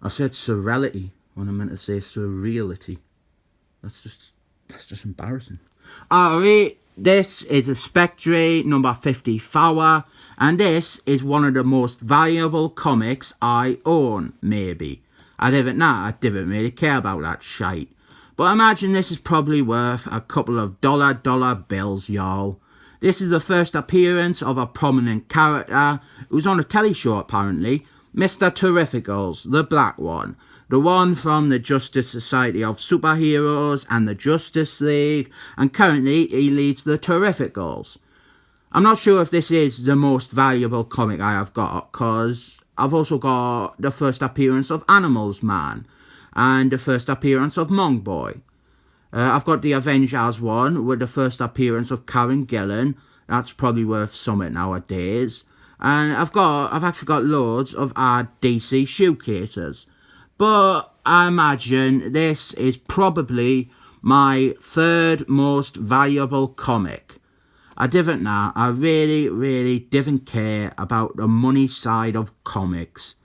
I said surreality when I meant to say surreality. That's just embarrassing. Alright, this is a Spectre number 54, and this is one of the most valuable comics I own, maybe. I didn't really care about that shite. But imagine this is probably worth a couple of dollar bills, y'all. This is the first appearance of a prominent character who's on a telly show apparently, Mr. Terrificals, the black one. The one from the Justice Society of Superheroes and the Justice League, and currently he leads the Terrificals. I'm not sure if this is the most valuable comic I have got, because I've also got the first appearance of Animals Man, and the first appearance of Monk Boy. I've got the Avengers one with the first appearance of Karen Gillan. That's probably worth something nowadays. And I've actually got loads of our DC shoecases. But I imagine this is probably my third most valuable comic. I really didn't care about the money side of comics.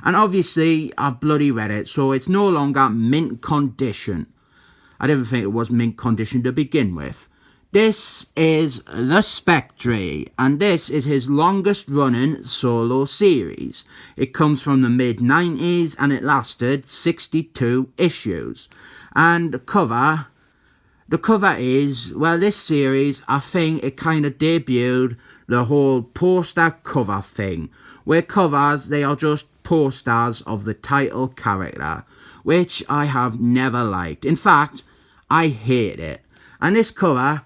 And obviously I bloody read it, so it's no longer mint condition. I didn't think it was mint condition to begin with. This is the Spectre, and this is his longest running solo series. It comes from the mid-90s and it lasted 62 issues. And the cover is, well, this series, I think it kind of debuted the whole poster cover thing, where covers, they are just posters of the title character, which I have never liked. In fact, I hate it. And this cover,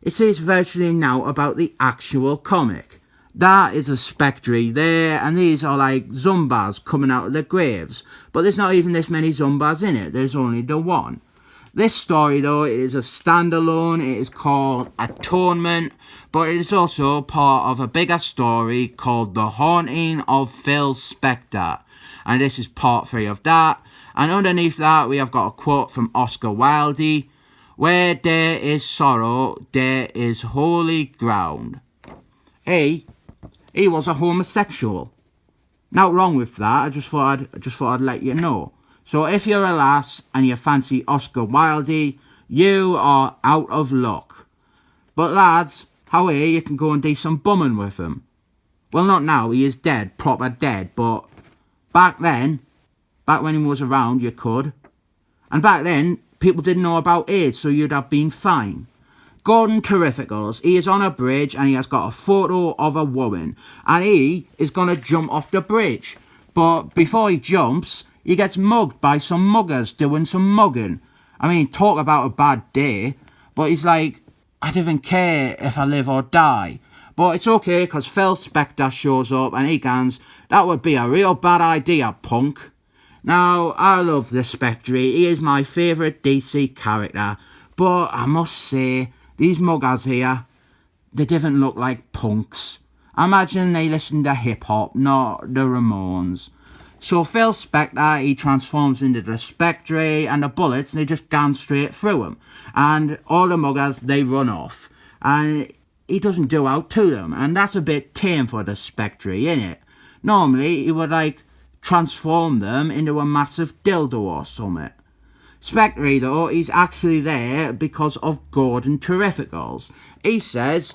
it says virtually now about the actual comic. That is a Spectre there, and these are like Zumbas coming out of their graves. But there's not even this many Zumbas in it, there's only the one. This story though, it is a standalone, it is called Atonement, but it is also part of a bigger story called The Haunting of Phil Spectre. And this is part 3 of that. And underneath that we have got a quote from Oscar Wilde. Where there is sorrow, there is holy ground. He was a homosexual. Not wrong with that. I just thought I'd let you know. So if you're a lass and you fancy Oscar Wilde, you are out of luck. But lads, how are you can go and do some bumming with him? Well, not now. He is dead, proper dead. But back when he was around, you could. And back then, people didn't know about AIDS, so you'd have been fine. Gordon Terrificals, he is on a bridge and he has got a photo of a woman. And he is going to jump off the bridge. But before he jumps, he gets mugged by some muggers doing some mugging. I mean, talk about a bad day. But he's like, I didn't care if I live or die. But it's okay, because Phil Spectre shows up and he goes, that would be a real bad idea, punk. Now, I love the Spectre, he is my favourite DC character, but I must say, these muggers here, they didn't look like punks. I imagine they listen to hip-hop, not the Ramones. So Phil Spectre, he transforms into the Spectre, and the bullets, they just gun straight through him. And all the muggers, they run off. And he doesn't do out to them, and that's a bit tame for the Spectre, innit? Normally, he would, transform them into a massive dildo or something. Spectre, though, he's actually there because of Gordon Terrificals. He says,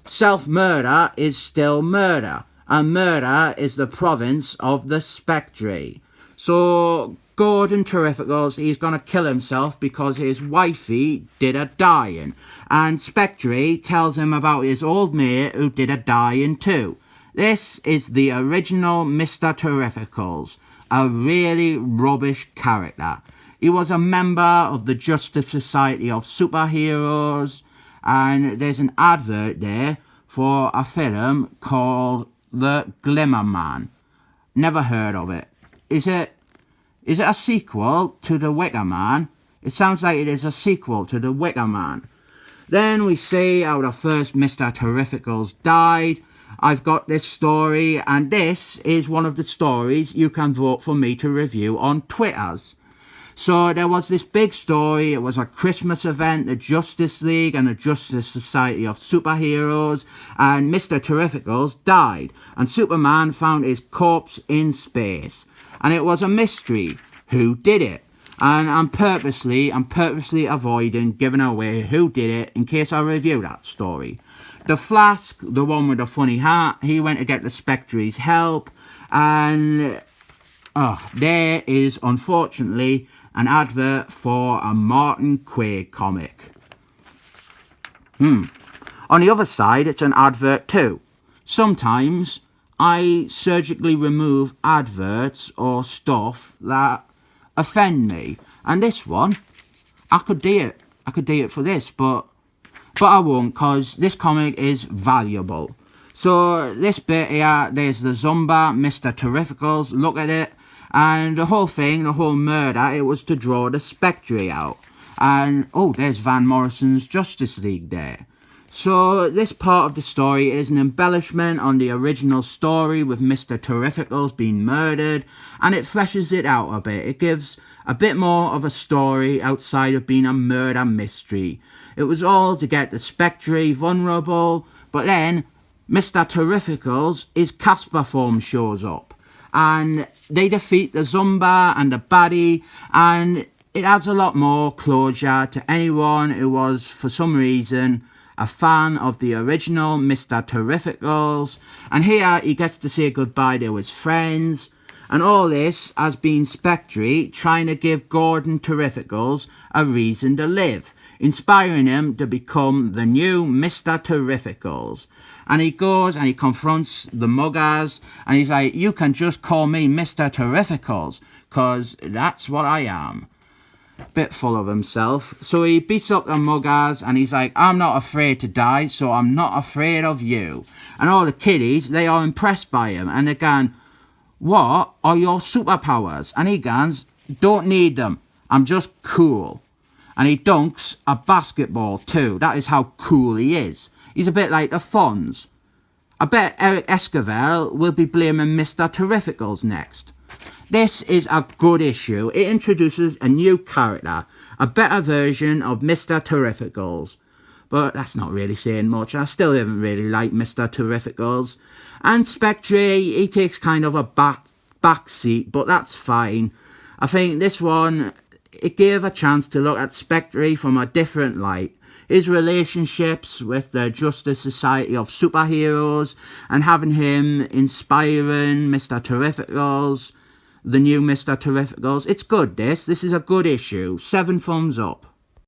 self-murder is still murder, and murder is the province of the Spectre. So, Gordon Terrificals, he's going to kill himself because his wifey did a dying. And Spectre tells him about his old mate who did a dying too. This is the original Mr. Terrificals, a really rubbish character. He was a member of the Justice Society of Superheroes, and there's an advert there for a film called The Glimmer Man. Never heard of it. Is it a sequel to The Wicker Man? It sounds like it is a sequel to The Wicker Man. Then we see how the first Mr. Terrificals died. I've got this story, and this is one of the stories you can vote for me to review on Twitters. So there was this big story, it was a Christmas event, the Justice League and the Justice Society of Superheroes, and Mr. Terrificals died, and Superman found his corpse in space. and it was a mystery who did it. And I'm purposely avoiding giving away who did it in case I review that story. The Flask, the one with the funny hat, he went to get the Spectre's help, and there is unfortunately an advert for a Martin Quaid comic. On the other side, it's an advert too. Sometimes I surgically remove adverts or stuff that offend me, and this one, I could do it for this, but I won't, because this comic is valuable. So this bit here, there's the Zumba, Mr. Terrificals, look at it, and the whole thing, the whole murder, it was to draw the Spectre out. And there's Van Morrison's Justice League there. So this part of the story is an embellishment on the original story with Mr. Terrificals being murdered, and it fleshes it out a bit. It gives a bit more of a story outside of being a murder mystery. It was all to get the Spectre vulnerable, but then Mr. Terrificals, his Casper form shows up, and they defeat the Zumba and the baddie, and it adds a lot more closure to anyone who was, for some reason, a fan of the original Mr. Terrificals, and here he gets to say goodbye to his friends, and all this has been Spectre trying to give Gordon Terrificals a reason to live, inspiring him to become the new Mr. Terrificals. And he goes and he confronts the muggers, and he's like, you can just call me Mr. Terrificals, because that's what I am. Bit full of himself. So he beats up the muggers, and he's like, I'm not afraid to die, so I'm not afraid of you. And all the kiddies, they are impressed by him, and they're going, what are your superpowers? And he goes, don't need them, I'm just cool. And he dunks a basketball too. That is how cool he is. He's a bit like the Fonz. I bet Eric Esquivel will be blaming Mr. Terrificals next. This is a good issue. It introduces a new character, a better version of Mr. Terrificals. But that's not really saying much. I still haven't really liked Mr. Terrificals. And Spectre, he takes kind of a back seat, but that's fine. I think this one, it gave a chance to look at Spectre from a different light. His relationships with the Justice Society of Superheroes, and having him inspiring Mr. Terrificals, the new Mr. Terrificals. It's good, this. This is a good issue. 7 thumbs up.